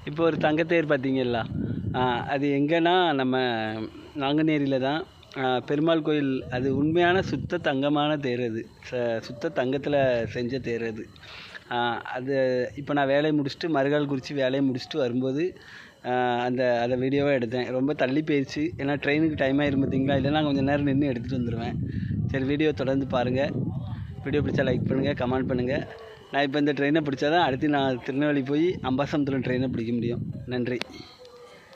இப்போ ஒரு தங்கத்தேர் பார்த்தீங்களா, அது எங்கன்னா நம்ம நாங்குநேரியில் தான். பெருமாள் கோயில், அது உண்மையான சுத்த தங்கமான தேர். அது சுத்த தங்கத்தில் செஞ்ச தேர் அது. அது இப்போ நான் வேலையை முடிச்சுட்டு மறுகால் குறித்து வேலையை முடிச்சுட்டு வரும்போது அதை வீடியோவாக எடுத்தேன். ரொம்ப தள்ளி போயிடுச்சு, ஏன்னா ட்ரெயினுக்கு டைம் ஆகிரும் பார்த்தீங்களா. இல்லைன்னா கொஞ்சம் நேரம் நின்று எடுத்துகிட்டு வந்துடுவேன். சரி, வீடியோ தொடர்ந்து பாருங்கள். வீடியோ பிடிச்சா லைக் பண்ணுங்கள், கமெண்ட் பண்ணுங்கள். நான் இப்போ இந்த ட்ரெயினை பிடிச்சா தான் அடுத்து நான் திருநெல்வேலி போய் அம்பாசமுத்திரம் ட்ரெயினை பிடிக்க முடியும். நன்றி.